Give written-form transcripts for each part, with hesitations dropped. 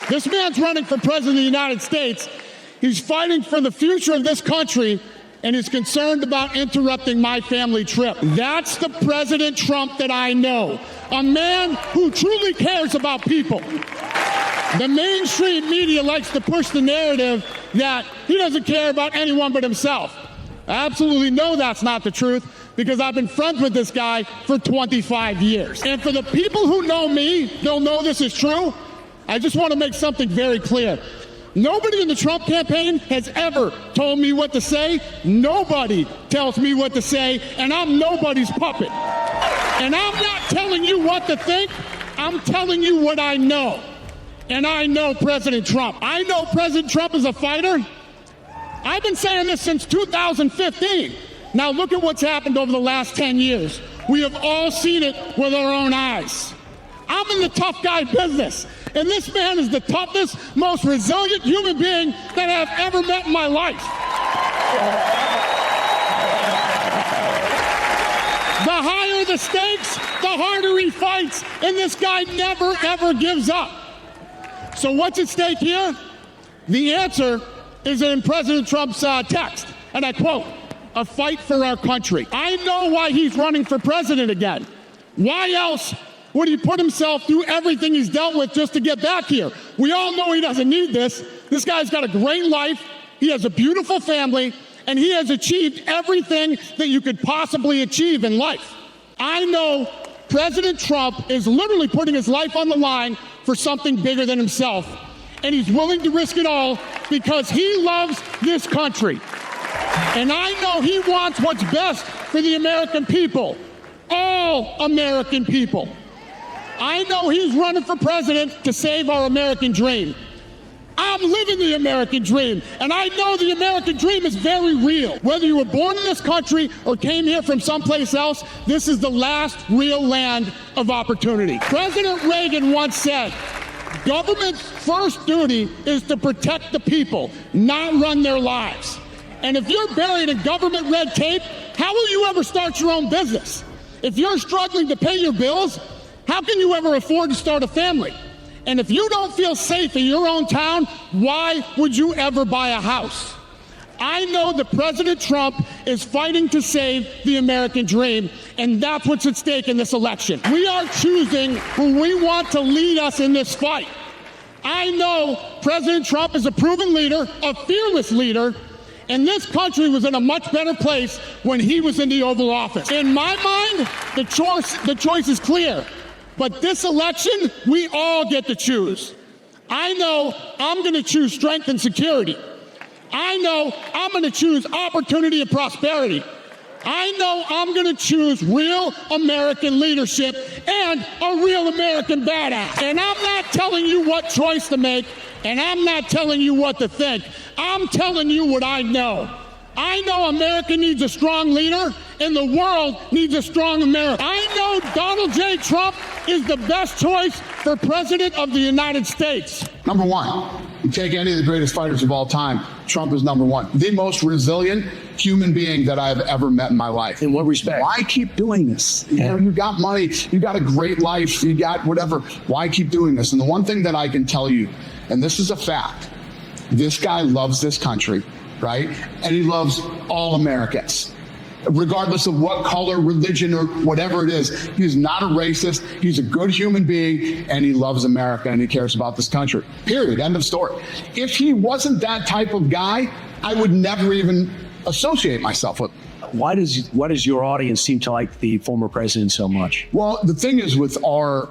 This man's running for president of the United States. He's fighting for the future of this country, and he's concerned about interrupting my family trip. That's the President Trump that I know, a man who truly cares about people. The mainstream media likes to push the narrative that he doesn't care about anyone but himself. I absolutely know that's not the truth, because I've been friends with this guy for 25 years. And for the people who know me, they'll know this is true. I just want to make something very clear. Nobody in the Trump campaign has ever told me what to say. Nobody tells me what to say, and I'm nobody's puppet. And I'm not telling you what to think. I'm telling you what I know. And I know President Trump. I know President Trump is a fighter. I've been saying this since 2015. Now look at what's happened over the last 10 years. We have all seen it with our own eyes. I'm in the tough guy business, and this man is the toughest, most resilient human being that I've ever met in my life. The higher the stakes, the harder he fights, and this guy never, ever gives up. So what's at stake here? The answer is in President Trump's text, and I quote, "A fight for our country." I know why he's running for president again. Why else would he put himself through everything he's dealt with just to get back here? We all know he doesn't need this. This guy's got a great life, he has a beautiful family, and he has achieved everything that you could possibly achieve in life. I know President Trump is literally putting his life on the line for something bigger than himself, and he's willing to risk it all because he loves this country. And I know he wants what's best for the American people, all American people. I know he's running for president to save our American dream. I'm living the American dream, and I know the American dream is very real. Whether you were born in this country or came here from someplace else, this is the last real land of opportunity. President Reagan once said, "Government's first duty is to protect the people, not run their lives." And if you're buried in government red tape, how will you ever start your own business? If you're struggling to pay your bills, how can you ever afford to start a family? And if you don't feel safe in your own town, why would you ever buy a house? I know that President Trump is fighting to save the American dream, and that's what's at stake in this election. We are choosing who we want to lead us in this fight. I know President Trump is a proven leader, a fearless leader, and this country was in a much better place when he was in the Oval Office. In my mind, the choice is clear. But this election, we all get to choose. I know I'm going to choose strength and security. I know I'm going to choose opportunity and prosperity. I know I'm going to choose real American leadership and a real American badass. And I'm not telling you what choice to make, and I'm not telling you what to think. I'm telling you what I know. I know America needs a strong leader, and the world needs a strong America. I know Donald J. Trump is the best choice for President of the United States. Number one, you take any of the greatest fighters of all time, Trump is number one. The most resilient human being that I've ever met in my life. In what respect? Why keep doing this? You know, you got money, you got a great life, you got whatever. Why keep doing this? And the one thing that I can tell you, and this is a fact, this guy loves this country, right? And he loves all Americans, regardless of what color, religion, or whatever it is. He's not a racist. He's a good human being, and he loves America, and he cares about this country. Period. End of story. If he wasn't that type of guy, I would never even associate myself with him. Why does your audience seem to like the former president so much? Well, the thing is, with our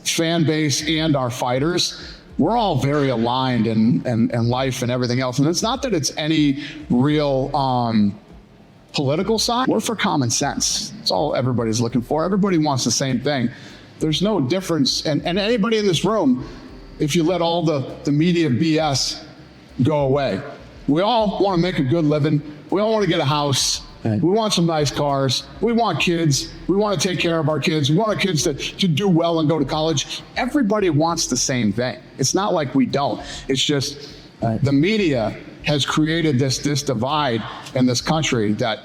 fan base and our fighters, we're all very aligned in life and everything else. And it's not that it's any real political side. We're for common sense. That's all everybody's looking for. Everybody wants the same thing. There's no difference. And anybody in this room, if you let all the media BS go away, we all want to make a good living. We all want to get a house. Right. We want some nice cars. We want kids. We want to take care of our kids. We want our kids to do well and go to college. Everybody wants the same thing. It's not like we don't. It's just the media has created this divide in this country that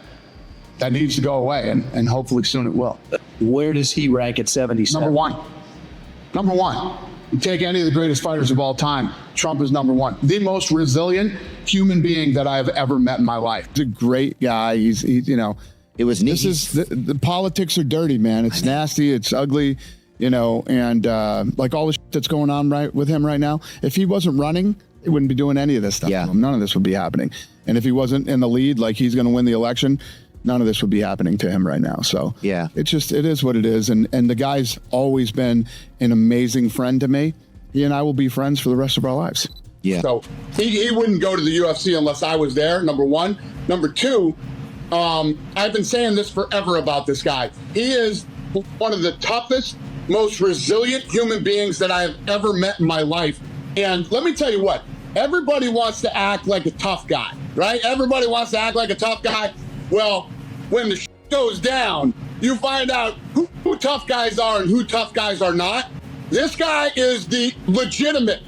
needs to go away, and hopefully soon it will. Where does he rank at 77? Number one. Take any of the greatest fighters of all time. Trump is number one. The most resilient human being that I have ever met in my life. He's a great guy. He's you know, It was neat. this is the politics are dirty, man. It's nasty. It's ugly, you know, and like all the shit that's going on with him right now. If he wasn't running, he wouldn't be doing any of this stuff. Yeah. To him. None of this would be happening. And if he wasn't in the lead, like he's going to win the election, none of this would be happening to him right now. So Yeah. it is what it is. And the guy's always been an amazing friend to me. He and I will be friends for the rest of our lives. Yeah. So he wouldn't go to the UFC unless I was there, number one. Number two, I've been saying this forever about this guy. He is one of the toughest, most resilient human beings that I have ever met in my life. And let me tell you what, everybody wants to act like a tough guy, right? Everybody wants to act like a tough guy. Well, when the shit goes down, you find out who tough guys are and who tough guys are not. This guy is the legitimate,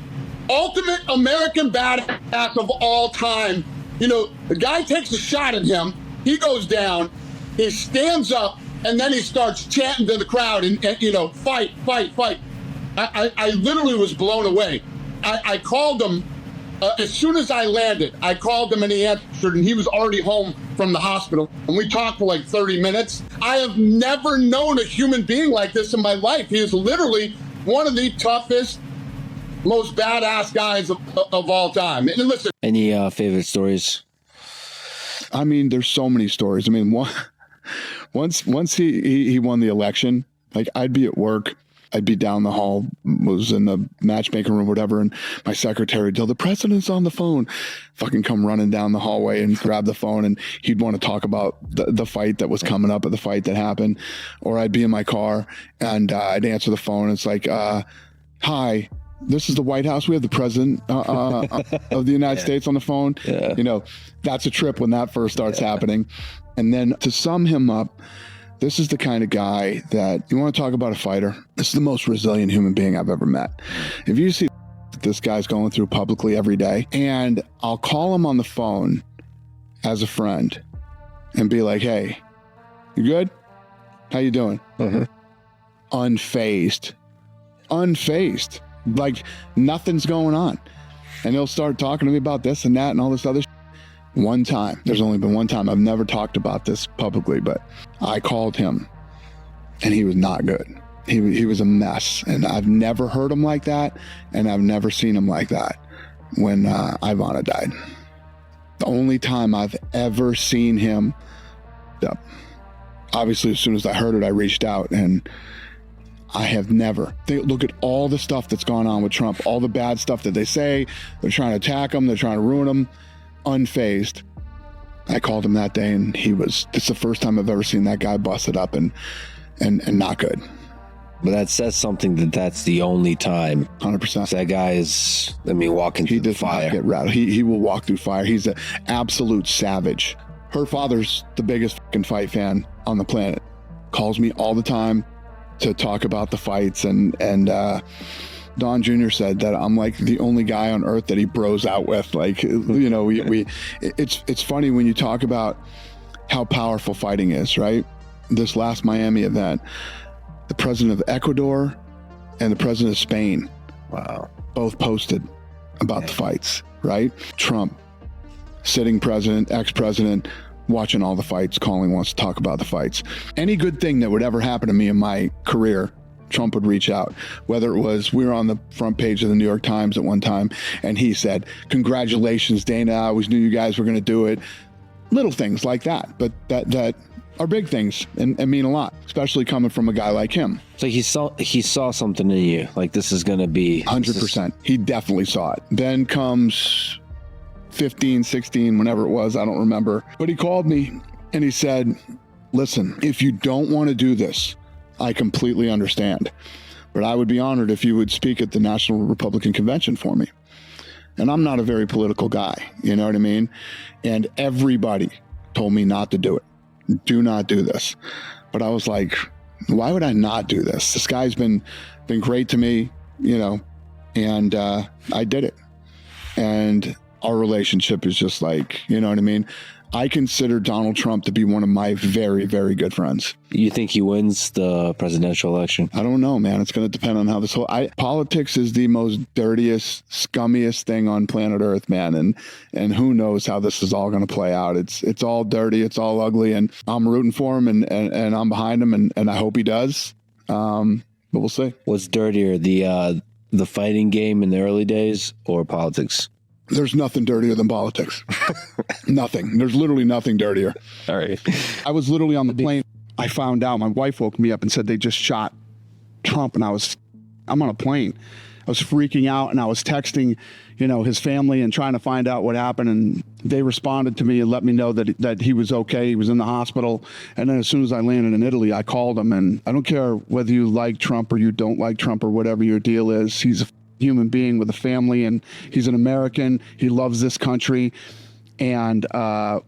ultimate American badass of all time. You know, the guy takes a shot at him, he goes down, he stands up, and then he starts chanting to the crowd and you know, fight, fight, fight. I literally was blown away. I called him as soon as I landed. I called him and he answered, and he was already home from the hospital. And we talked for like 30 minutes. I have never known a human being like this in my life. He is literally one of the toughest, most badass guys of all time. And listen, Any favorite stories? I mean, there's so many stories. I mean, once he won the election, like I'd be at work, I'd be down the hall, was in the matchmaking room, whatever, and my secretary would tell the president's on the phone, fucking come running down the hallway and grab the phone, and he'd want to talk about the fight that was coming up, or the fight that happened. Or I'd be in my car and I'd answer the phone. It's like, hi, this is the White House. We have the president of the United States on the phone. Yeah. You know, that's a trip when that first starts happening. And then to sum him up, this is the kind of guy that you want to talk about a fighter. This is the most resilient human being I've ever met. If you see this guy's going through publicly every day, and I'll call him on the phone as a friend and be like, hey, you good? How you doing? Unfazed. Like nothing's going on. And he'll start talking to me about this and that and all this other shit. One time, there's only been one time, I've never talked about this publicly, but I called him and he was not good. He was a mess, and I've never heard him like that, and I've never seen him like that when Ivana died. The only time I've ever seen him up. Obviously, as soon as I heard it, I reached out, and I have never. Look at all the stuff that's gone on with Trump, all the bad stuff that they say. They're trying to attack him. They're trying to ruin him. Unfazed. I called him that day, and it's the first time I've ever seen that guy busted up and not good. But that says something that's the only time. 100%. That guy is, walking through the fire. Not get rattled. He will walk through fire. He's an absolute savage. Her father's the biggest fucking fight fan on the planet. Calls me all the time to talk about the fights, and Don Jr. said that I'm like the only guy on earth that he bros out with. Like, you know, it's funny when you talk about how powerful fighting is, right? This last Miami event, the president of Ecuador and the president of Spain, both posted about the fights, right? Trump, sitting president, ex-president, watching all the fights, calling, wants to talk about the fights. Any good thing that would ever happen to me in my career, Trump would reach out. Whether it was, we were on the front page of the New York Times at one time, and he said, congratulations, Dana, I always knew you guys were going to do it. Little things like that, but that are big things and mean a lot, especially coming from a guy like him. So he saw something in you. Like, this is going to be 100%. He definitely saw it. Then comes 15, 16, whenever it was, I don't remember. But he called me and he said, listen, if you don't want to do this, I completely understand, but I would be honored if you would speak at the National Republican Convention for me. And I'm not a very political guy, you know what I mean? And everybody told me not to do it. Do not do this. But I was like, why would I not do this? This guy's been great to me, you know, and I did it. And our relationship is just like, you know what I mean? I consider Donald Trump to be one of my very, very good friends. You think he wins the presidential election? I don't know, man. It's going to depend on how this whole politics is the most dirtiest, scummiest thing on planet Earth, man. And who knows how this is all going to play out. It's all dirty. It's all ugly. And I'm rooting for him and I'm behind him. And I hope he does. But we'll see. What's dirtier, the fighting game in the early days or politics? There's nothing dirtier than politics. Nothing. There's literally nothing dirtier. All right. I was literally on the plane. I found out, my wife woke me up and said they just shot Trump, and I'm on a plane. I was freaking out, and I was texting, his family and trying to find out what happened, and they responded to me and let me know that he was okay. He was in the hospital. And then as soon as I landed in Italy, I called him, and I don't care whether you like Trump or you don't like Trump or whatever your deal is. He's a human being with a family, and he's an American. He loves this country. And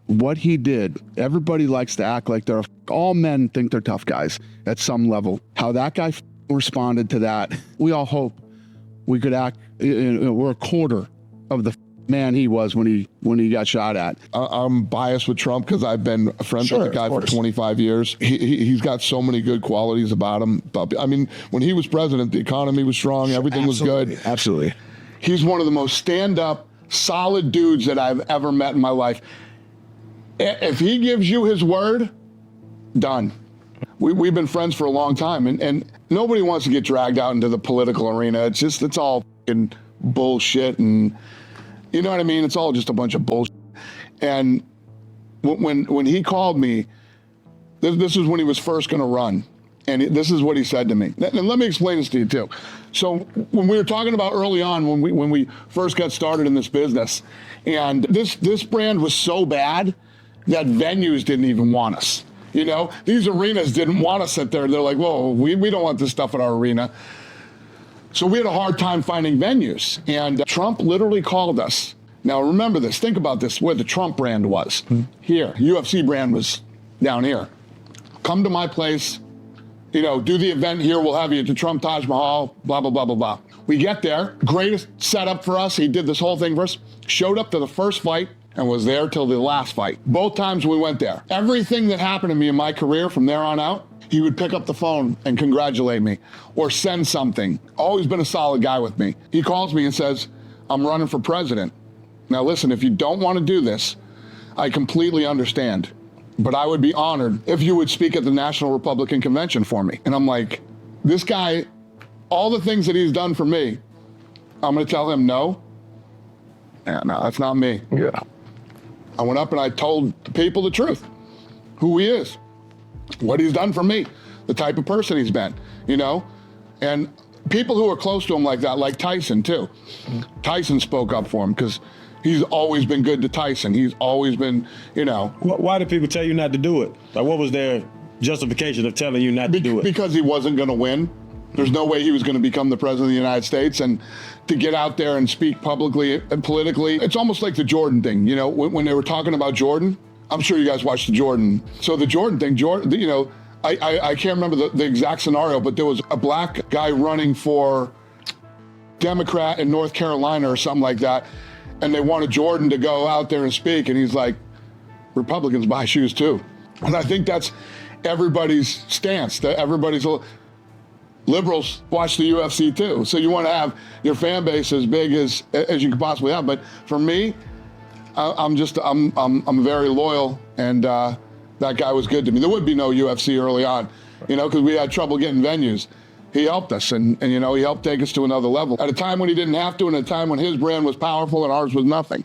what he did, everybody likes to act like all men think they're tough guys at some level. How that guy responded to that, we all hope we could act. We're a quarter of the man he was when he got shot at. I'm biased with Trump because I've been friends with the guy for 25 years. He's got so many good qualities about him. I mean, when he was president, the economy was strong. Everything was good. Absolutely. He's one of the most stand-up, solid dudes that I've ever met in my life. If he gives you his word, done. We've been friends for a long time, and nobody wants to get dragged out into the political arena. It's all fucking bullshit, and you know what I mean? It's all just a bunch of bullshit. And when he called me, this is when he was first going to run, and this is what he said to me. And let me explain this to you too. So when we were talking about early on, when we first got started in this business, and this brand was so bad that venues didn't even want us. These arenas didn't want us sit there. They're like, whoa, we don't want this stuff at our arena. So we had a hard time finding venues. And Trump literally called us. Now, remember this. Think about this, where the Trump brand was. Here. UFC brand was down here. Come to my place. Do the event here. We'll have you at the Trump Taj Mahal, blah, blah, blah, blah, blah. We get there. Greatest setup for us. He did this whole thing for us. Showed up to the first fight and was there till the last fight. Both times we went there. Everything that happened to me in my career from there on out, he would pick up the phone and congratulate me or send something. Always been a solid guy with me. He calls me and says, I'm running for president. Now listen, if you don't want to do this, I completely understand. But I would be honored if you would speak at the National Republican Convention for me. And I'm like, this guy, all the things that he's done for me, I'm going to tell him no. Yeah, no, that's not me. Yeah. I went up and I told the people the truth, who he is, what he's done for me, the type of person he's been, and people who are close to him like that, like Tyson too. Tyson spoke up for him because he's always been good to Tyson. He's always been, Why did people tell you not to do it? Like, what was their justification of telling you not to do it? Because he wasn't going to win. There's no way he was going to become the president of the United States. And to get out there and speak publicly and politically, it's almost like the Jordan thing. When they were talking about Jordan, I'm sure you guys watched the Jordan. So the Jordan thing, I can't remember the exact scenario, but there was a black guy running for Democrat in North Carolina or something like that. And they wanted Jordan to go out there and speak. And he's like, Republicans buy shoes too. And I think that's everybody's stance, that everybody's liberals watch the UFC too. So you want to have your fan base as big as you could possibly have. But for me, I'm very loyal, and that guy was good to me. There would be no UFC early on, because we had trouble getting venues. He helped us, and he helped take us to another level at a time when he didn't have to, and at a time when his brand was powerful and ours was nothing.